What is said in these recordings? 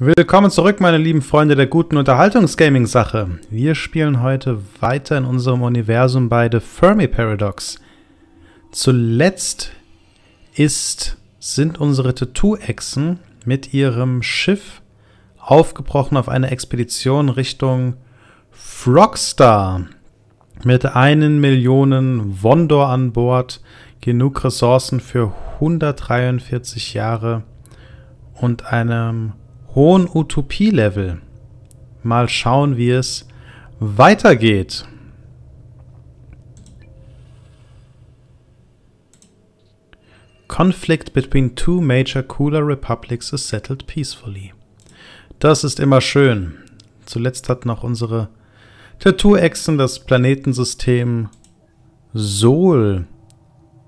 Willkommen zurück, meine lieben Freunde der guten Unterhaltungsgaming-Sache. Wir spielen heute weiter in unserem Universum bei The Fermi Paradox. Zuletzt sind unsere Tattooechsen mit ihrem Schiff aufgebrochen auf eine Expedition Richtung Frogstar. Mit 1 Million Wondor an Bord, genug Ressourcen für 143 Jahre und einem hohen Utopie-Level. Mal schauen, wie es weitergeht. Conflict between two major cooler republics is settled peacefully. Das ist immer schön. Zuletzt hatten auch unsere Tattooechsen das Planetensystem Sol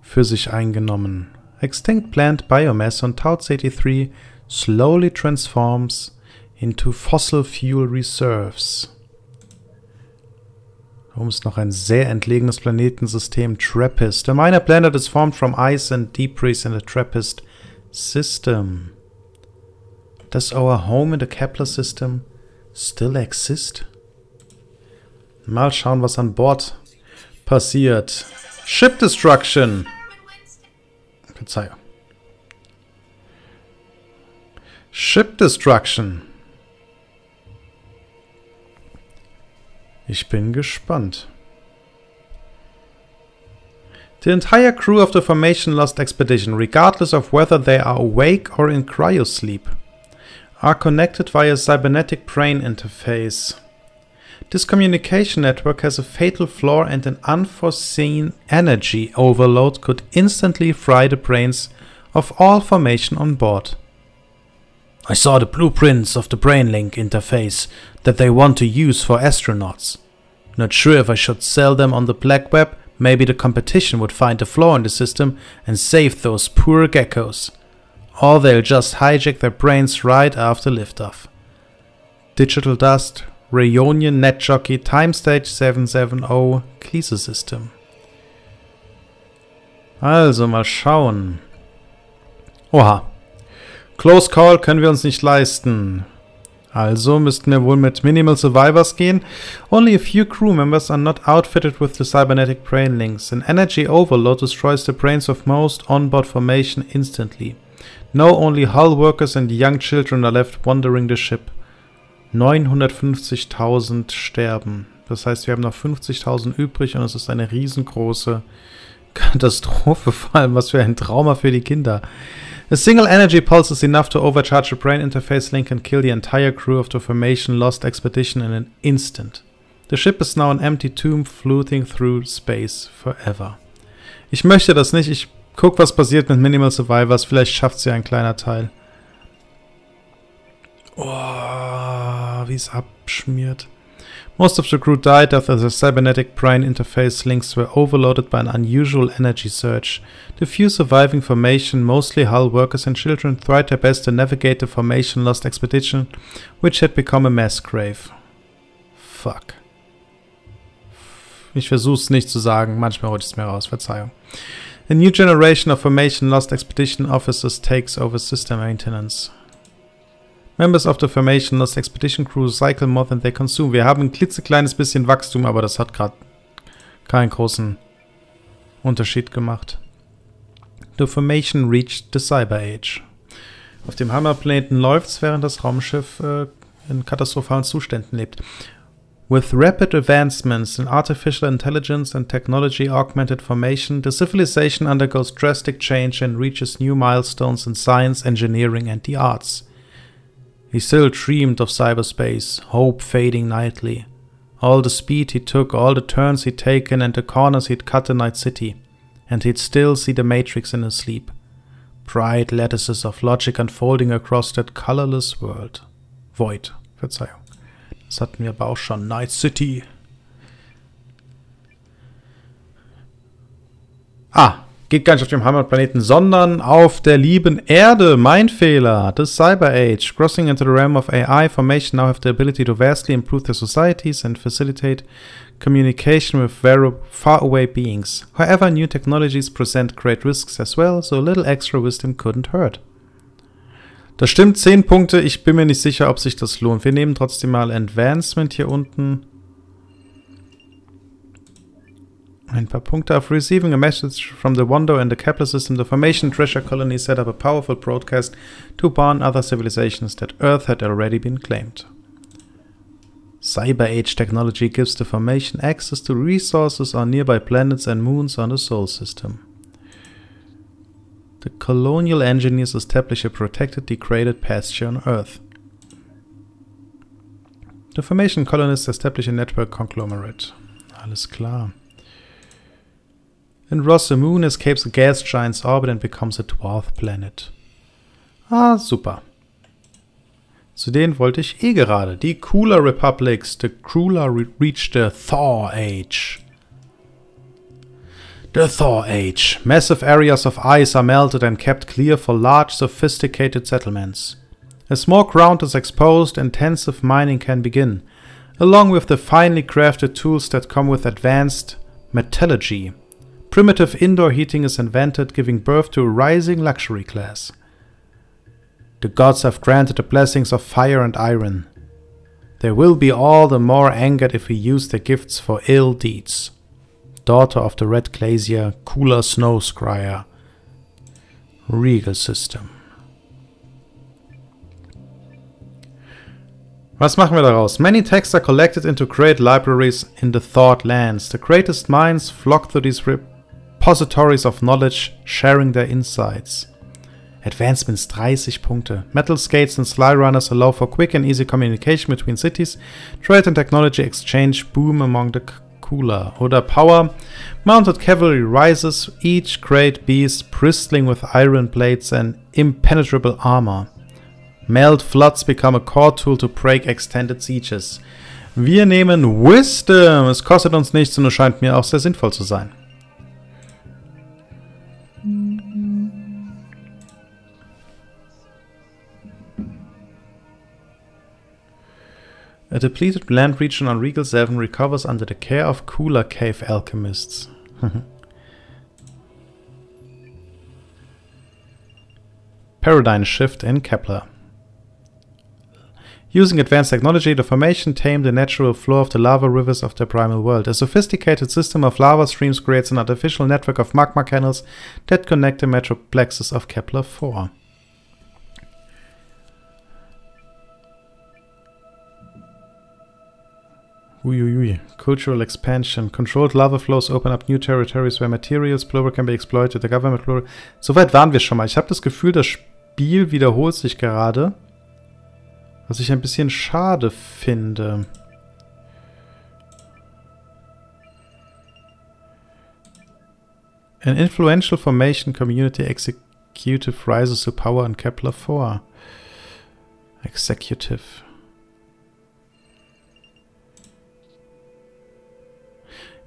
für sich eingenommen. Extinct plant biomass on Taut 83 slowly transforms into fossil fuel reserves. Darum ist noch ein sehr entlegenes Planetensystem Trappist. A minor planet is formed from ice and debris in the Trappist system. Does our home in the Kepler system still exist? Mal schauen, was an Bord passiert. Ship Destruction. Verzeihung. Ship Destruction. Ich bin gespannt. The entire crew of the Formation Lost expedition, regardless of whether they are awake or in cryosleep, are connected via cybernetic brain interface. This communication network has a fatal flaw and an unforeseen energy overload could instantly fry the brains of all Formation on board. I saw the blueprints of the BrainLink interface that they want to use for astronauts. Not sure if I should sell them on the black web. Maybe the competition would find a flaw in the system and save those poor geckos. Or they'll just hijack their brains right after liftoff. Digital Dust, Reunion NetJockey, Timestage 770, Gliese System. Also mal schauen. Oha. Close Call können wir uns nicht leisten. Also müssten wir wohl mit Minimal Survivors gehen. Only a few crew members are not outfitted with the cybernetic brain links. An energy overload destroys the brains of most onboard formation instantly. No, only hull workers and young children are left wandering the ship. 950.000 sterben. Das heißt, wir haben noch 50.000 übrig und es ist eine riesengroße Katastrophe. Vor allem, was für ein Trauma für die Kinder. A single energy pulse is enough to overcharge a brain interface link and kill the entire crew of the Formation Lost expedition in an instant. The ship is now an empty tomb floating through space forever. Ich möchte das nicht. Ich guck, was passiert mit Minimal Survivors. Vielleicht schafft sie ein kleiner Teil. Oh, wie es abschmiert. Most of the crew died after the cybernetic brain interface links were overloaded by an unusual energy surge. The few surviving Formation, mostly hull workers and children, tried their best to navigate the Formation Lost expedition, which had become a mass grave. Fuck. Ich versuch's nicht zu sagen, manchmal rutscht es mir raus, Verzeihung. A new generation of Formation Lost expedition officers takes over system maintenance. Members of the Formation Lost Expedition Crew cycle more than they consume. Wir haben ein klitzekleines bisschen Wachstum, aber das hat gerade keinen großen Unterschied gemacht. The Formation reached the Cyber Age. Auf dem Hammerplaneten läuft's, während das Raumschiff in katastrophalen Zuständen lebt. With rapid advancements in artificial intelligence and technology-augmented formation, the civilization undergoes drastic change and reaches new milestones in science, engineering and the arts. He still dreamed of cyberspace, hope fading nightly. All the speed he took, all the turns he'd taken and the corners he'd cut in Night City. And he'd still see the Matrix in his sleep. Bright lattices of logic unfolding across that colorless world. Void. Verzeihung. Das hatten wir aber auch schon. Night City. Ah, geht gar nicht auf dem Heimatplaneten, sondern auf der lieben Erde. Mein Fehler. The Cyber Age. Crossing into the realm of AI, Formation now have the ability to vastly improve their societies and facilitate communication with faraway beings. However, new technologies present great risks as well, so a little extra wisdom couldn't hurt. Das stimmt, 10 Punkte. Ich bin mir nicht sicher, ob sich das lohnt. Wir nehmen trotzdem mal Advancement hier unten. Ein paar Punkte. After receiving a message from the Wando and the Kepler system, the Formation Treasure Colony set up a powerful broadcast to warn other civilizations that Earth had already been claimed. Cyber Age technology gives the Formation access to resources on nearby planets and moons on the Sol system. The colonial engineers establish a protected, degraded pasture on Earth. The Formation colonists establish a network conglomerate. Alles klar. And Ross, the moon, escapes a gas giant's orbit and becomes a dwarf planet. Ah, super. Zu denen wollte ich eh gerade. Die Cooler Republics. The Cooler reached the Thaw Age. The Thaw Age. Massive areas of ice are melted and kept clear for large, sophisticated settlements. As more ground is exposed, intensive mining can begin, along with the finely crafted tools that come with advanced metallurgy. Primitive indoor heating is invented, giving birth to a rising luxury class. The gods have granted the blessings of fire and iron. They will be all the more angered if we use their gifts for ill deeds. Daughter of the Red Glacier, Cooler Snow Scryer. Regal System. Was machen wir daraus? Many texts are collected into great libraries in the Thought Lands. The greatest minds flock to these repositories of knowledge, sharing their insights. Advancements 30 Punkte. Metal skates and sly runners allow for quick and easy communication between cities. Trade and technology exchange boom among the Cooler. Oder Power. Mounted cavalry rises, each great beast bristling with iron blades and impenetrable armor. Melt floods become a core tool to break extended sieges. Wir nehmen Wisdom. Es kostet uns nichts und es scheint mir auch sehr sinnvoll zu sein. A depleted land region on Regal 7 recovers under the care of Cooler Cave alchemists. Paradigm shift in Kepler. Using advanced technology, the Formation tamed the natural flow of the lava rivers of their primal world. A sophisticated system of lava streams creates an artificial network of magma canals that connect the metroplexes of Kepler 4. Uiuiui. Cultural expansion. Controlled lava flows open up new territories where materials plural can be exploited. The government plural. Soweit waren wir schon mal. Ich habe das Gefühl, das Spiel wiederholt sich gerade. Was ich ein bisschen schade finde. An influential Formation community executive rises to power in Kepler 4. Executive.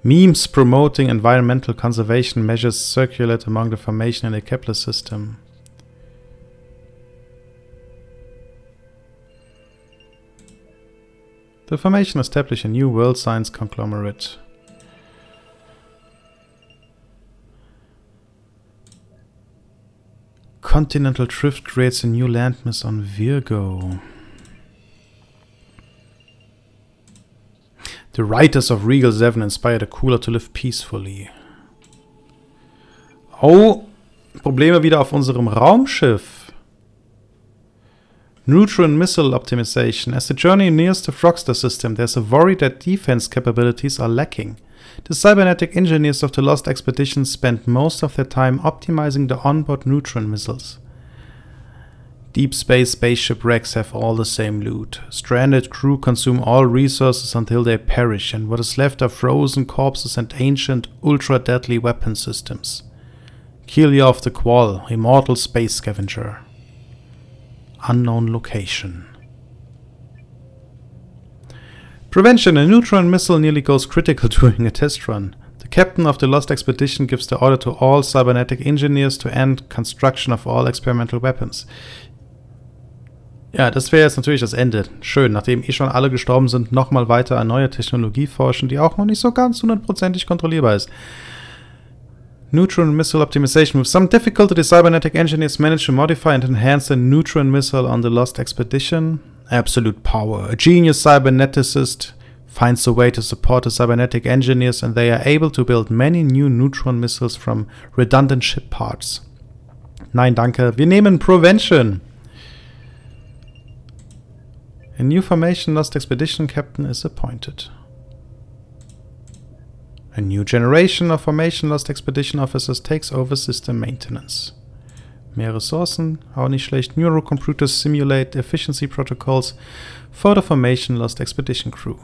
Memes promoting environmental conservation measures circulate among the Formation in the Kepler system. The Formation established a new world science conglomerate. Continental drift creates a new landmass on Virgo. The writers of Regal 7 inspired a Cooler to live peacefully. Oh, Probleme wieder auf unserem Raumschiff. Neutron Missile Optimization. As the journey nears the Frogster system, there's a worry that defense capabilities are lacking. The cybernetic engineers of the Lost Expedition spend most of their time optimizing the onboard neutron missiles. Deep space spaceship wrecks have all the same loot. Stranded crew consume all resources until they perish, and what is left are frozen corpses and ancient, ultra-deadly weapon systems. Kirliov the Qual, immortal space scavenger. Unknown location. Prevention. A neutron missile nearly goes critical during a test run. The captain of the Lost Expedition gives the order to all cybernetic engineers to end construction of all experimental weapons. Ja, das wäre jetzt natürlich das Ende. Schön, nachdem eh schon alle gestorben sind, nochmal weiter an neuer Technologie forschen, die auch noch nicht so ganz hundertprozentig kontrollierbar ist. Neutron missile optimization. With some difficulty, the cybernetic engineers managed to modify and enhance the neutron missile on the Lost Expedition. Absolute power. A genius cyberneticist finds a way to support the cybernetic engineers, and they are able to build many new neutron missiles from redundant ship parts. Nein, danke. Wir nehmen Prevention. A new formation Lost Expedition captain is appointed. A new generation of Formation Lost Expedition Officers takes over System Maintenance. Mehr Ressourcen, auch nicht schlecht. Neurocomputers simulate efficiency protocols for the Formation Lost Expedition crew.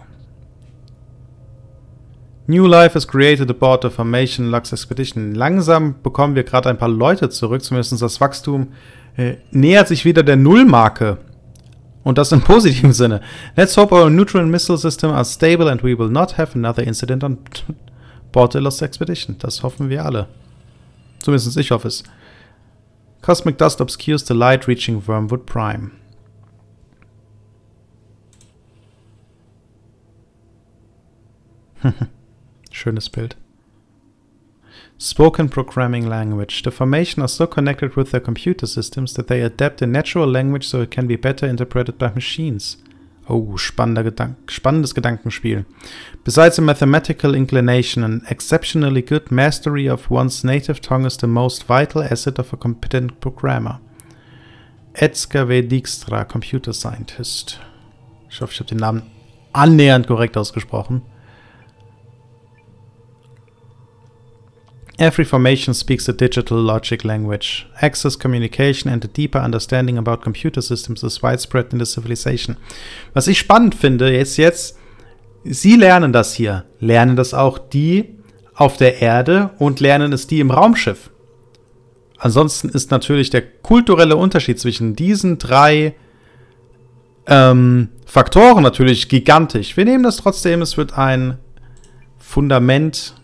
New life is created aboard the Formation Lost Expedition. Langsam bekommen wir gerade ein paar Leute zurück, zumindest das Wachstum nähert sich wieder der Nullmarke. Und das im positiven Sinne. Let's hope our neutron missile system are stable and we will not have another incident on board the Lost Expedition. Das hoffen wir alle. Zumindest ich hoffe es. Cosmic dust obscures the light reaching Wormwood Prime. Schönes Bild. Spoken programming language. The formation are so connected with their computer systems that they adapt a natural language so it can be better interpreted by machines. Oh, spannendes Gedankenspiel. Besides a mathematical inclination, an exceptionally good mastery of one's native tongue is the most vital asset of a competent programmer. Edgar W. Dijkstra, Computer Scientist. Ich hoffe, ich habe den Namen annähernd korrekt ausgesprochen. Every formation speaks a digital logic language. Access, communication and a deeper understanding about computer systems is widespread in the civilization. Was ich spannend finde, ist jetzt, Sie lernen das hier. Lernen das auch die auf der Erde und lernen es die im Raumschiff. Ansonsten ist natürlich der kulturelle Unterschied zwischen diesen drei Faktoren natürlich gigantisch. Wir nehmen das trotzdem, es wird ein Fundament,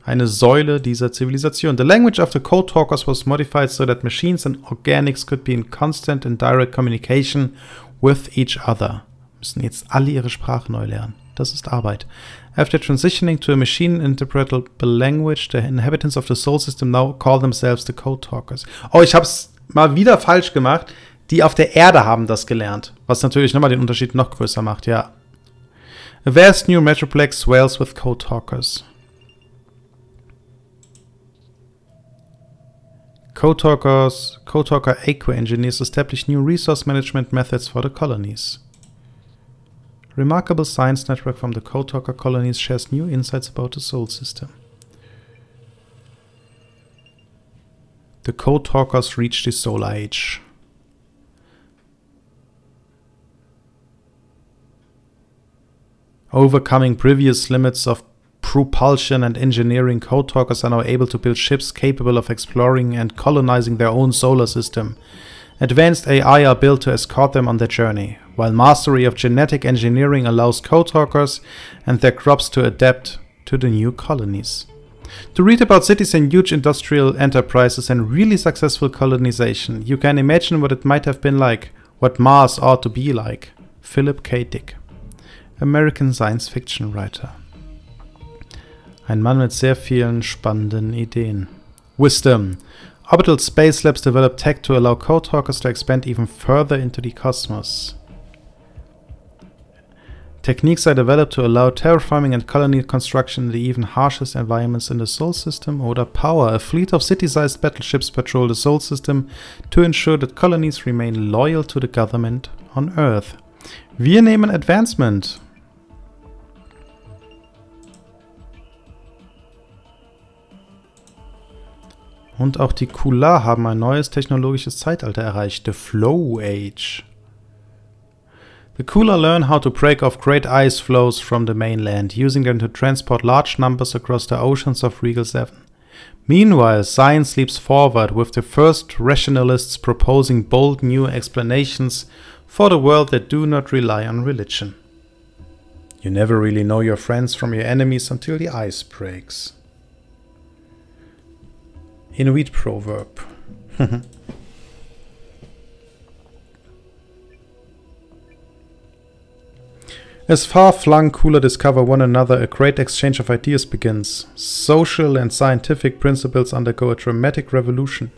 eine Säule dieser Zivilisation. The language of the code talkers was modified so that machines and organics could be in constant and direct communication with each other. Müssen jetzt alle ihre Sprache neu lernen. Das ist Arbeit. After transitioning to a machine-interpretable language, the inhabitants of the Soul System now call themselves the code talkers. Oh, ich hab's mal wieder falsch gemacht. Die auf der Erde haben das gelernt. Was natürlich nochmal den Unterschied noch größer macht, ja. A vast new metroplex swells with code talkers. Code Talker Aqua engineers establish new resource management methods for the colonies. Remarkable science network from the Code Talker colonies shares new insights about the Soul System. The Code Talkers reach the Solar Age. Overcoming previous limits of propulsion and engineering, Code Talkers are now able to build ships capable of exploring and colonizing their own solar system. Advanced AI are built to escort them on their journey, while mastery of genetic engineering allows Code Talkers and their crops to adapt to the new colonies. To read about cities and huge industrial enterprises and really successful colonization, you can imagine what it might have been like, what Mars ought to be like. Philip K. Dick, American Science Fiction Writer. Ein Mann mit sehr vielen spannenden Ideen. Wisdom. Orbital space labs develop tech to allow Code Talkers to expand even further into the cosmos. Techniques are developed to allow terraforming and colony construction in the even harshest environments in the Soul System. Oder Power. A fleet of city-sized battleships patrol the Soul System to ensure that colonies remain loyal to the government on Earth. Wir nehmen Advancement. Und auch die Kula haben ein neues technologisches Zeitalter erreicht, the Flow Age. The Kula learn how to break off great ice flows from the mainland, using them to transport large numbers across the oceans of Regal 7. Meanwhile, science leaps forward, with the first rationalists proposing bold new explanations for the world that do not rely on religion. You never really know your friends from your enemies until the ice breaks. Inuit proverb. As far-flung cooler discover one another, a great exchange of ideas begins. Social and scientific principles undergo a dramatic revolution.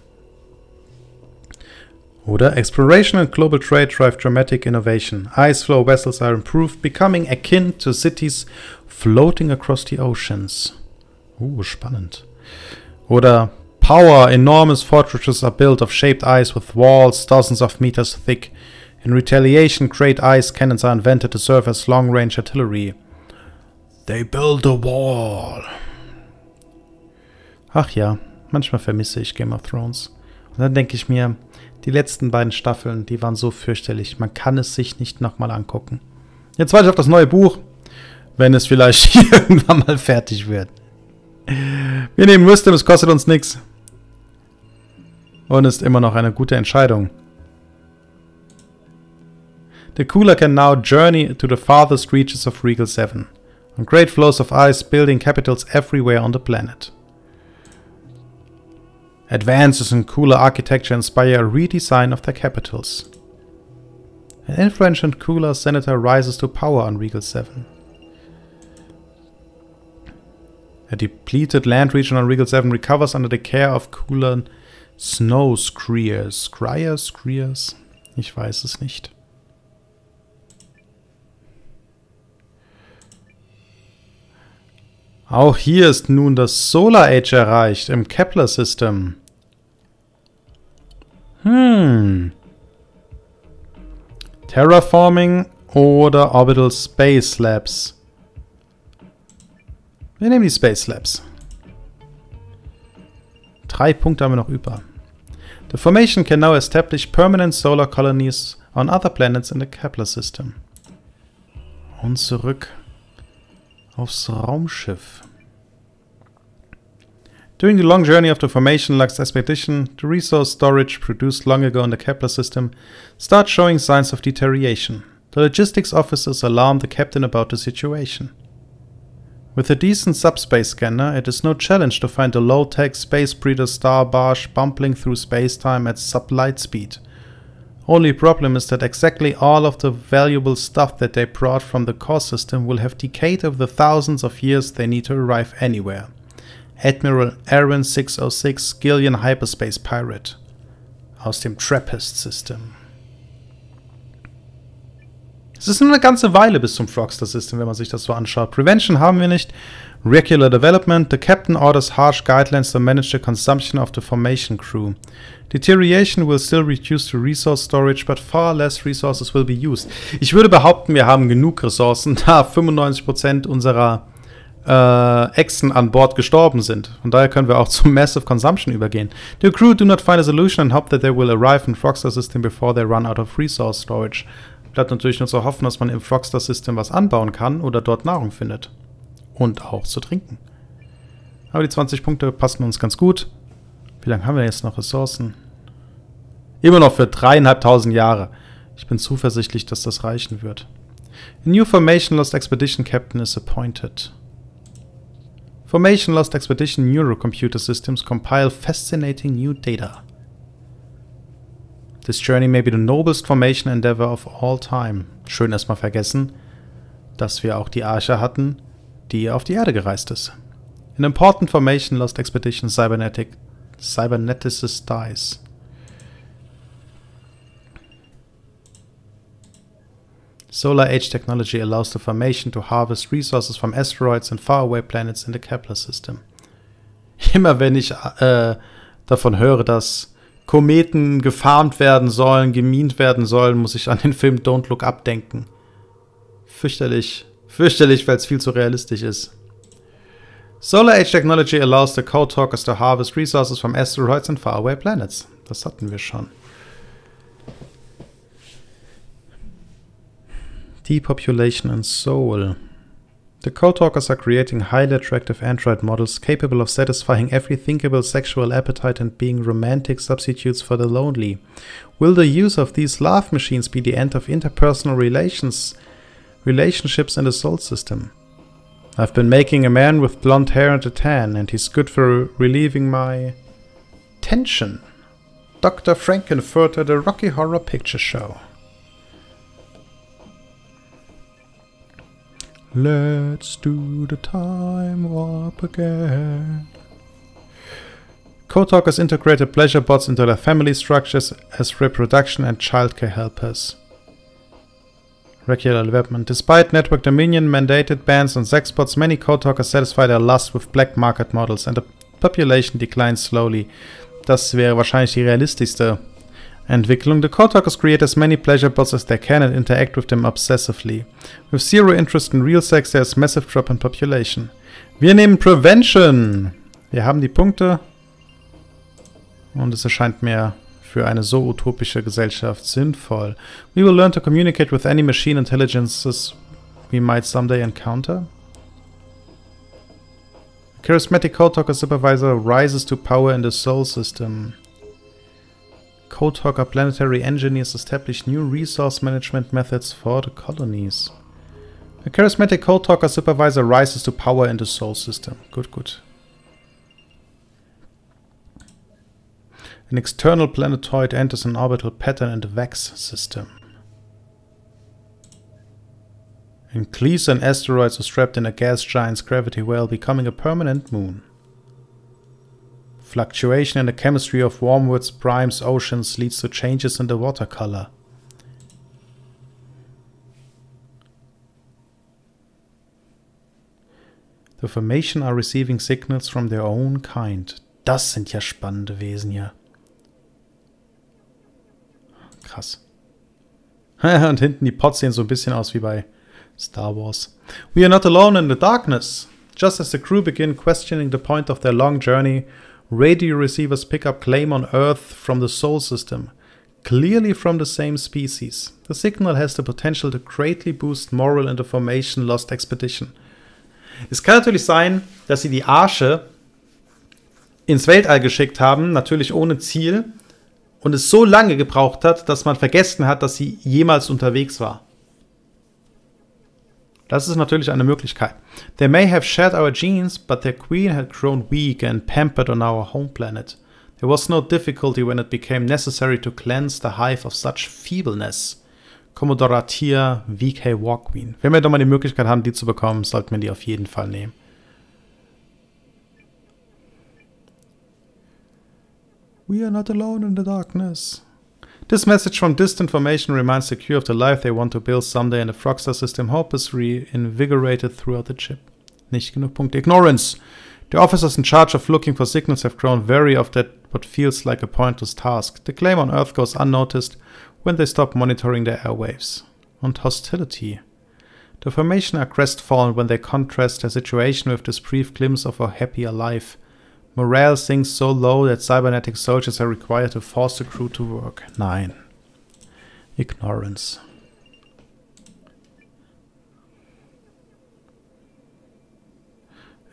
Oder exploration and global trade drive dramatic innovation. Ice flow vessels are improved, becoming akin to cities floating across the oceans. Spannend. Oder power, enormous fortresses are built of shaped ice with walls dozens of meters thick. In retaliation, great ice cannons are invented to serve as long-range artillery. They build a wall. Ach ja, manchmal vermisse ich Game of Thrones. Und dann denke ich mir, die letzten beiden Staffeln, die waren so fürchterlich. Man kann es sich nicht nochmal angucken. Jetzt warte ich auf das neue Buch, wenn es vielleicht irgendwann mal fertig wird. Wir nehmen Wisdom, es kostet uns nichts. Und ist immer noch eine gute Entscheidung. The cooler can now journey to the farthest reaches of Regal 7, on great flows of ice building capitals everywhere on the planet. Advances in cooler architecture inspire a redesign of their capitals. An influential cooler senator rises to power on Regal 7. A depleted land region on Regal 7 recovers under the care of cooler snow screers. Screers? Ich weiß es nicht. Auch hier ist nun das Solar Age erreicht im Kepler-System. Terraforming oder Orbital Space Labs? Wir nehmen die Space Labs. 3 Punkte haben wir noch über. The formation can now establish permanent solar colonies on other planets in the Kepler System. Und zurück aufs Raumschiff. During the long journey of the formation Lux expedition, the resource storage produced long ago in the Kepler system starts showing signs of deterioration. The logistics officers alarm the captain about the situation. With a decent subspace scanner, it is no challenge to find a low-tech space breeder star barge bumbling through space-time at sub-light speed. Only problem is that exactly all of the valuable stuff that they brought from the core system will have decayed over the thousands of years they need to arrive anywhere. Admiral Aaron 606 Gillian Hyperspace Pirate aus dem Trappist-System. Es ist nur eine ganze Weile bis zum Frogster-System, wenn man sich das so anschaut. Prevention haben wir nicht. Regular Development. The Captain orders harsh guidelines to manage the consumption of the formation crew. Deterioration will still reduce the resource storage, but far less resources will be used. Ich würde behaupten, wir haben genug Ressourcen, da 95% unserer Echsen an Bord gestorben sind. Von daher können wir auch zum Massive Consumption übergehen. The crew do not find a solution and hope that they will arrive in Frogster System before they run out of resource storage. Bleibt natürlich nur zu hoffen, dass man im Frogster System was anbauen kann oder dort Nahrung findet. Und auch zu trinken. Aber die 20 Punkte passen uns ganz gut. Wie lange haben wir jetzt noch Ressourcen? Immer noch für 3.500 Jahre. Ich bin zuversichtlich, dass das reichen wird. A new Formation Lost Expedition Captain is appointed. Formation Lost Expedition Neurocomputer Systems compile fascinating new data. This journey may be the noblest formation endeavor of all time. Schön erstmal vergessen, dass wir auch die Arche hatten, die auf die Erde gereist ist. An important formation Lost Expedition Cyberneticist dies. Solar Age technology allows the formation to harvest resources from asteroids and faraway planets in the Kepler system. Immer wenn ich davon höre, dass Kometen gefarmt werden sollen, gemint werden sollen, muss ich an den Film Don't Look Up denken. Fürchterlich. Fürchterlich, weil es viel zu realistisch ist. Solar Age technology allows the Code Talkers to harvest resources from asteroids and faraway planets. Das hatten wir schon. Depopulation and Soul. The Code Talkers are creating highly attractive android models capable of satisfying every thinkable sexual appetite and being romantic substitutes for the lonely. Will the use of these love machines be the end of interpersonal relationships in the Soul system? I've been making a man with blonde hair and a tan, and he's good for relieving my tension. Dr. Frankenfurter, the Rocky Horror Picture Show. Let's do the time warp again. Code talkers integrated pleasure bots into their family structures as reproduction and childcare helpers. Regular development. Despite network dominion mandated bans on sex bots, many code talkers satisfy their lust with black market models and the population declines slowly. Das wäre wahrscheinlich die realistischste Entwicklung. The code talkers create as many pleasure bots as they can and interact with them obsessively. With zero interest in real sex, there is massive drop in population. Wir nehmen Prevention. Wir haben die Punkte. Und es erscheint mir für eine so utopische Gesellschaft sinnvoll. We will learn to communicate with any machine intelligences we might someday encounter. A charismatic code talker supervisor rises to power in the Sol system. Code talker planetary engineers establish new resource management methods for the colonies. A charismatic code talker supervisor rises to power in the Sol system. Good, good. An external planetoid enters an orbital pattern in the Vex system. Enclesen asteroids are trapped in a gas giant's gravity well, becoming a permanent moon. Fluctuation in the chemistry of Wormwood's Prime's oceans leads to changes in the water color. The formation are receiving signals from their own kind. Das sind ja spannende Wesen hier. Krass. Und hinten die Pots sehen so ein bisschen aus wie bei Star Wars. We are not alone in the darkness. Just as the crew begin questioning the point of their long journey, radio receivers pick up claim on Earth from the Sol system, clearly from the same species. The signal has the potential to greatly boost morale in the Formation Lost Expedition. Es kann natürlich sein, dass sie die Arsche ins Weltall geschickt haben, natürlich ohne Ziel, und es so lange gebraucht hat, dass man vergessen hat, dass sie jemals unterwegs war. Das ist natürlich eine Möglichkeit. They may have shared our genes, but their queen had grown weak and pampered on our home planet. There was no difficulty when it became necessary to cleanse the hive of such feebleness. Commodore Tier, VK War Queen. Wenn wir doch mal die Möglichkeit haben, die zu bekommen, sollten wir die auf jeden Fall nehmen. We are not alone in the darkness. This message from distant formation reminds the crew of the life they want to build someday in the Frogstar system. Hope is reinvigorated throughout the chip. Nicht genug Punkte. Ignorance. The officers in charge of looking for signals have grown weary of that what feels like a pointless task. The claim on Earth goes unnoticed when they stop monitoring their airwaves. Und hostility. The formation are crestfallen when they contrast their situation with this brief glimpse of a happier life. Morale sinks so low that cybernetic soldiers are required to force the crew to work. Nein. Ignorance.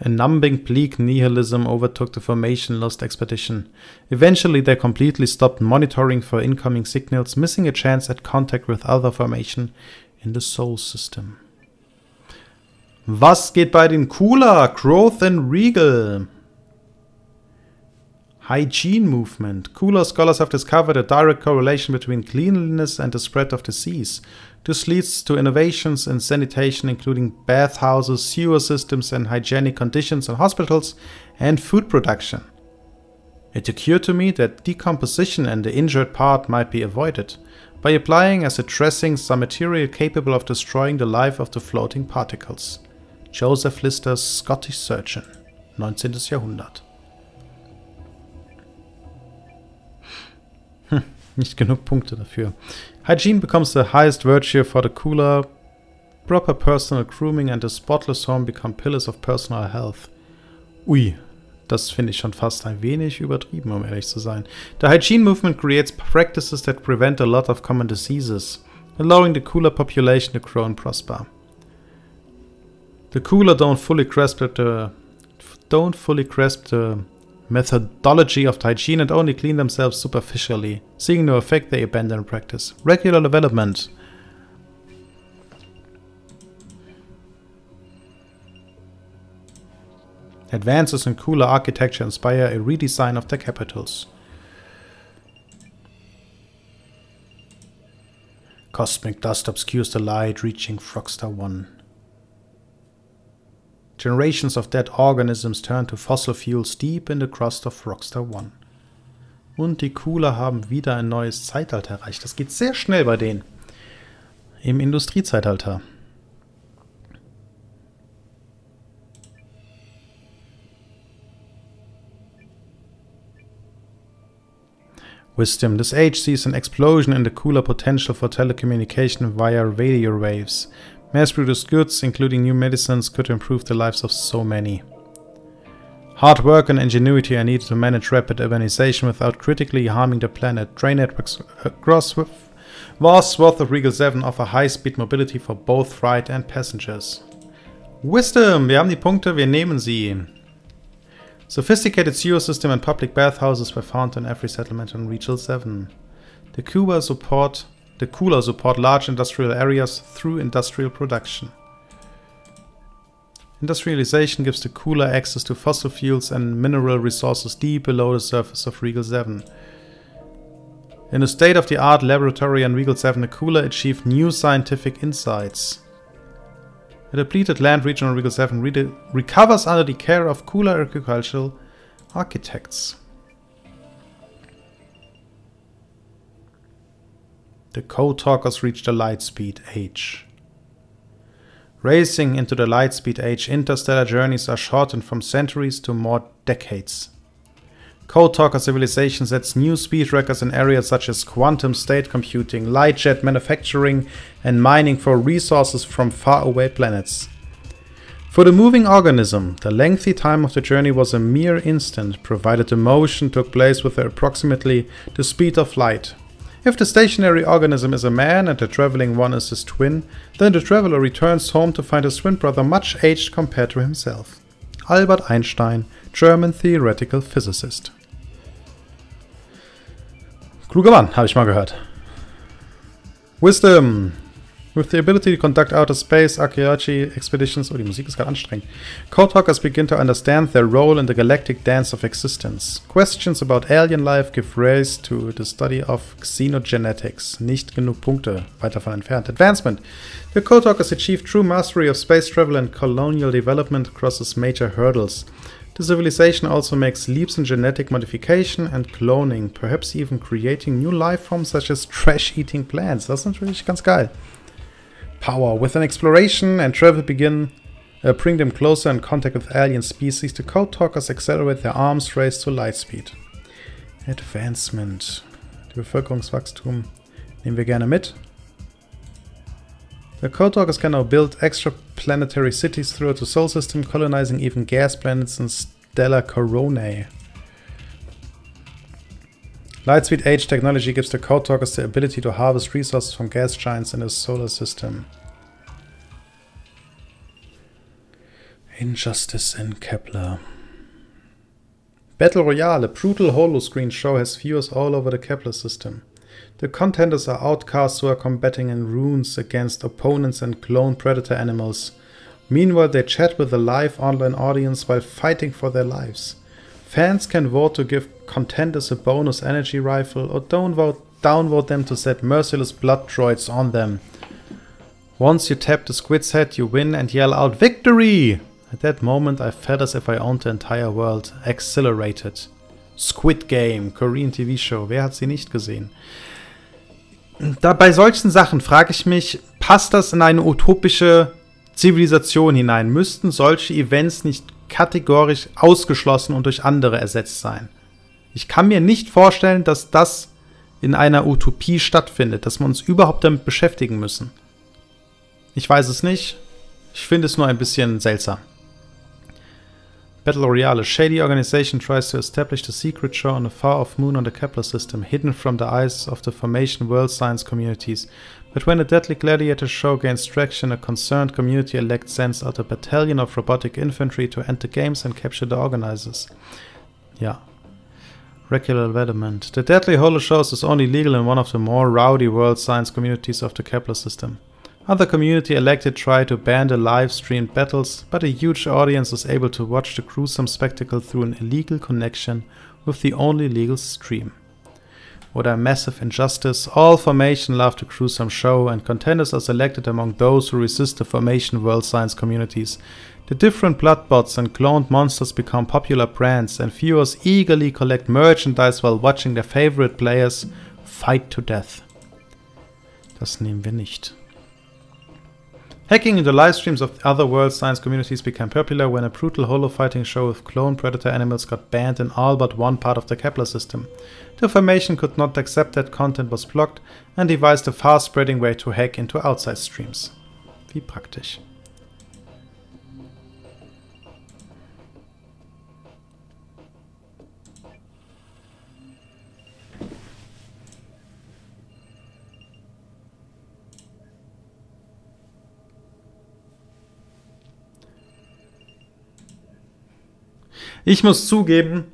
A numbing, bleak nihilism overtook the Formation Lost Expedition. Eventually they completely stopped monitoring for incoming signals, missing a chance at contact with other Formation in the Sol system. Was geht bei den Cooler? Growth and Regal. Hygiene movement. Cooler scholars have discovered a direct correlation between cleanliness and the spread of disease. This leads to innovations in sanitation, including bathhouses, sewer systems, and hygienic conditions in hospitals and food production. It occurred to me that decomposition in the injured part might be avoided by applying as a dressing some material capable of destroying the life of the floating particles. Joseph Lister's Scottish surgeon, 19. Jahrhundert. Nicht genug Punkte dafür. Hygiene becomes the highest virtue for the Cooler. Proper personal grooming and a spotless home become pillars of personal health. Ui, das finde ich schon fast ein wenig übertrieben, um ehrlich zu sein. The hygiene movement creates practices that prevent a lot of common diseases, allowing the Cooler population to grow and prosper. The Cooler don't fully grasp the methodology of hygiene and only clean themselves superficially. Seeing no effect, they abandon practice. Regular development. Advances in Cooler architecture inspire a redesign of their capitals. Cosmic dust obscures the light reaching Frogstar 1. Generations of dead organisms turn to fossil fuels deep in the crust of Rockstar One. Und die Cooler haben wieder ein neues Zeitalter erreicht. Das geht sehr schnell bei denen. Im Industriezeitalter. Wisdom. This age sees an explosion in the cooler potential for telecommunication via radio waves. Mass-produced goods, including new medicines, could improve the lives of so many. Hard work and ingenuity are needed to manage rapid urbanization without critically harming the planet. Train networks across vast swath of Regal 7 offer high-speed mobility for both freight and passengers. Wisdom! Wir haben die Punkte, wir nehmen sie. Sophisticated sewer system and public bathhouses were found in every settlement on Regal 7. The cooler support large industrial areas through industrial production. Industrialization gives the cooler access to fossil fuels and mineral resources deep below the surface of Regal 7. In a state-of-the-art laboratory on Regal 7, the cooler achieved new scientific insights. A depleted land region on Regal 7 recovers under the care of cooler agricultural architects. The Code Talkers reach the Lightspeed Age. Racing into the Lightspeed Age, interstellar journeys are shortened from centuries to more decades. Code Talker civilization sets new speed records in areas such as quantum state computing, light jet manufacturing, and mining for resources from faraway planets. For the moving organism, the lengthy time of the journey was a mere instant, provided the motion took place with approximately the speed of light. If the stationary organism is a man and the traveling one is his twin, then the traveler returns home to find his twin brother much aged compared to himself. Albert Einstein, German theoretical physicist. Kluger Mann, habe ich mal gehört. Wisdom. With the ability to conduct outer space archaeology expeditions. Oh, die Musik ist gerade anstrengend. Code Talkers begin to understand their role in the galactic dance of existence. Questions about alien life give rise to the study of xenogenetics. Nicht genug Punkte. Weit davon entfernt. Advancement. The Code Talkers achieve true mastery of space travel and colonial development crosses major hurdles. The civilization also makes leaps in genetic modification and cloning, perhaps even creating new life forms such as trash-eating plants. Das ist natürlich ganz geil. Power. With an exploration and travel bring them closer in contact with alien species, the Code Talkers accelerate their arms race to light speed. Advancement. Die Bevölkerungswachstum nehmen wir gerne mit. The Code Talkers can now build extraplanetary cities throughout the Solar System, colonizing even gas planets and stellar coronae. Lightspeed Age technology gives the Code Talkers the ability to harvest resources from gas giants in the Solar System. Injustice in Kepler. Battle Royale, a brutal holoscreen show has viewers all over the Kepler system. The contenders are outcasts who are combating in runes against opponents and clone predator animals. Meanwhile, they chat with a live online audience while fighting for their lives. Fans can vote to give contenders a bonus energy rifle or downvote them to set merciless blood droids on them. Once you tap the squid's head, you win and yell out "Victory!" At that moment I felt as if I owned the entire world. Exhilarated. Squid Game, Korean TV Show. Wer hat sie nicht gesehen? Da bei solchen Sachen frage ich mich, passt das in eine utopische Zivilisation hinein? Müssten solche Events nicht kategorisch ausgeschlossen und durch andere ersetzt sein? Ich kann mir nicht vorstellen, dass das in einer Utopie stattfindet, dass wir uns überhaupt damit beschäftigen müssen. Ich weiß es nicht. Ich finde es nur ein bisschen seltsam. Battle Royale. A shady organization tries to establish the secret show on a far-off moon on the Kepler system, hidden from the eyes of the Formation world science communities. But when a deadly gladiator show gains traction, a concerned community elect sends out a battalion of robotic infantry to end the games and capture the organizers. Ja. Regular development. The deadly holo shows is only legal in one of the more rowdy world science communities of the Kepler system. Other community elected try to ban the live-streamed battles, but a huge audience is able to watch the gruesome spectacle through an illegal connection with the only legal stream. oder a massive injustice, all formation love to accrue some show, and contenders are selected among those who resist the formation world science communities. The different bloodbots and cloned monsters become popular brands, and viewers eagerly collect merchandise while watching their favorite players fight to death. Das nehmen wir nicht. Hacking into live streams of other world science communities became popular when a brutal holo-fighting show with clone predator animals got banned in all but one part of the Kepler system. The Formation could not accept that content was blocked and devised a fast-spreading way to hack into outside streams. Wie praktisch. Ich muss zugeben,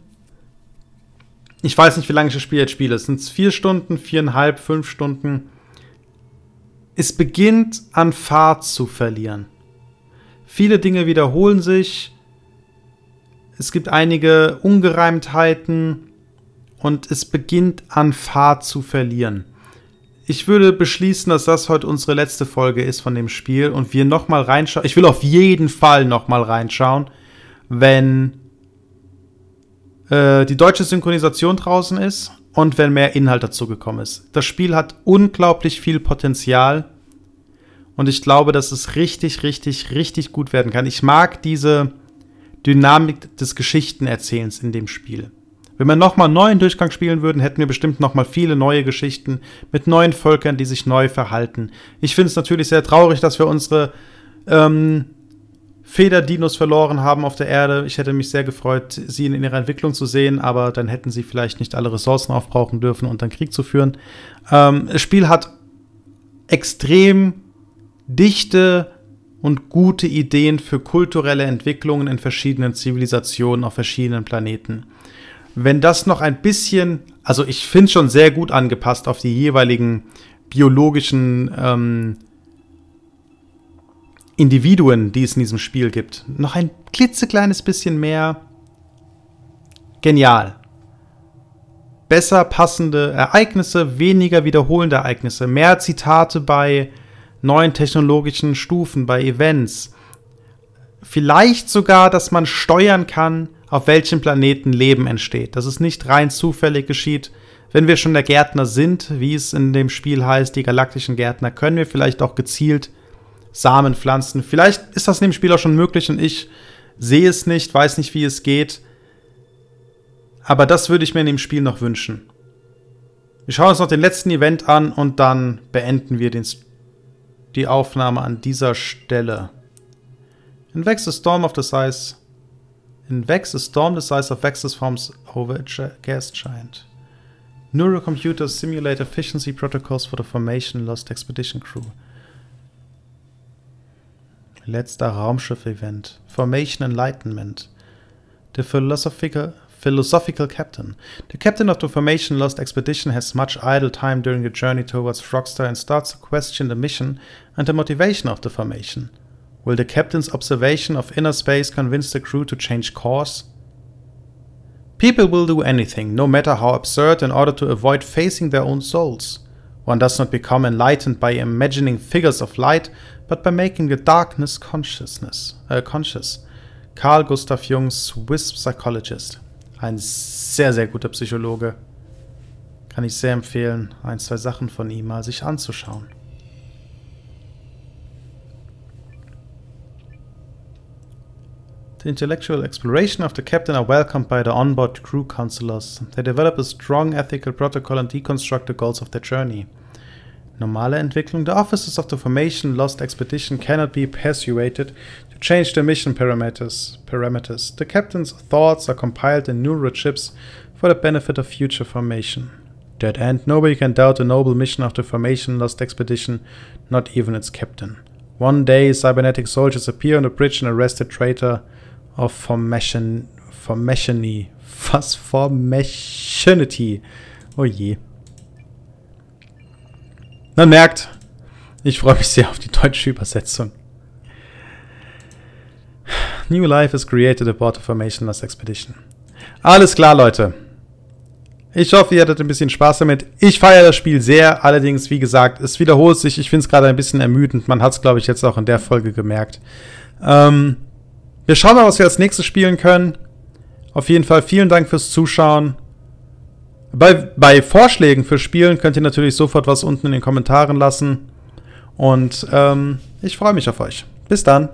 ich weiß nicht, wie lange ich das Spiel jetzt spiele. Es sind 4 Stunden, 4,5, 5 Stunden. Es beginnt an Fahrt zu verlieren. Viele Dinge wiederholen sich. Es gibt einige Ungereimtheiten und es beginnt an Fahrt zu verlieren. Ich würde beschließen, dass das heute unsere letzte Folge ist von dem Spiel und wir nochmal reinschauen. Ich will auf jeden Fall nochmal reinschauen, wenn die deutsche Synchronisation draußen ist und wenn mehr Inhalt dazu gekommen ist. Das Spiel hat unglaublich viel Potenzial und ich glaube, dass es richtig, richtig, richtig gut werden kann. Ich mag diese Dynamik des Geschichtenerzählens in dem Spiel. Wenn wir nochmal einen neuen Durchgang spielen würden, hätten wir bestimmt nochmal viele neue Geschichten mit neuen Völkern, die sich neu verhalten. Ich finde es natürlich sehr traurig, dass wir unsere Federdinos verloren haben auf der Erde. Ich hätte mich sehr gefreut, sie in ihrer Entwicklung zu sehen, aber dann hätten sie vielleicht nicht alle Ressourcen aufbrauchen dürfen und dann Krieg zu führen. Das Spiel hat extrem dichte und gute Ideen für kulturelle Entwicklungen in verschiedenen Zivilisationen auf verschiedenen Planeten. Wenn das noch ein bisschen, also ich finde es schon sehr gut angepasst auf die jeweiligen biologischen Individuen, die es in diesem Spiel gibt. Noch ein klitzekleines bisschen mehr genial. Besser passende Ereignisse, weniger wiederholende Ereignisse, mehr Zitate bei neuen technologischen Stufen, bei Events. Vielleicht sogar, dass man steuern kann, auf welchem Planeten Leben entsteht. Dass es nicht rein zufällig geschieht. Wenn wir schon der Gärtner sind, wie es in dem Spiel heißt, die galaktischen Gärtner, können wir vielleicht auch gezielt Samen pflanzen. Vielleicht ist das in dem Spiel auch schon möglich und ich sehe es nicht, weiß nicht, wie es geht. Aber das würde ich mir in dem Spiel noch wünschen. Wir schauen uns noch den letzten Event an und dann beenden wir die Aufnahme an dieser Stelle. Invex a storm the size of Vexus forms over a gas giant. Neurocomputers simulate efficiency protocols for the Formation Lost Expedition crew. Letzter Raumschiff-Event. Formation Enlightenment. The philosophical captain. The captain of the Formation Lost Expedition has much idle time during the journey towards Frogstar and starts to question the mission and the motivation of the Formation. Will the captain's observation of inner space convince the crew to change course? People will do anything, no matter how absurd, in order to avoid facing their own souls. One does not become enlightened by imagining figures of light, but by making the darkness conscious. Carl Gustav Jung, Swiss Psychologist. Ein sehr, sehr guter Psychologe. Kann ich sehr empfehlen, 1, 2 Sachen von ihm mal sich anzuschauen. The intellectual exploration of the captain are welcomed by the onboard crew counselors. They develop a strong ethical protocol and deconstruct the goals of their journey. Normale Entwicklung. The officers of the Formation Lost Expedition cannot be persuaded to change their mission parameters. The captain's thoughts are compiled in neurochips for the benefit of future formation. Dead end. Nobody can doubt the noble mission of the Formation Lost Expedition, not even its captain. One day, cybernetic soldiers appear on the bridge and arrest the traitor of Formationity. Oh je. Man merkt, ich freue mich sehr auf die deutsche Übersetzung. New life is created aboard the Formation Lost Expedition. Alles klar, Leute. Ich hoffe, ihr hattet ein bisschen Spaß damit. Ich feiere das Spiel sehr. Allerdings, wie gesagt, es wiederholt sich. Ich finde es gerade ein bisschen ermüdend. Man hat es, glaube ich, jetzt auch in der Folge gemerkt. Wir schauen mal, was wir als nächstes spielen können. Auf jeden Fall vielen Dank fürs Zuschauen. Bei Vorschlägen für Spielen könnt ihr natürlich sofort was unten in den Kommentaren lassen. Und ich freue mich auf euch. Bis dann.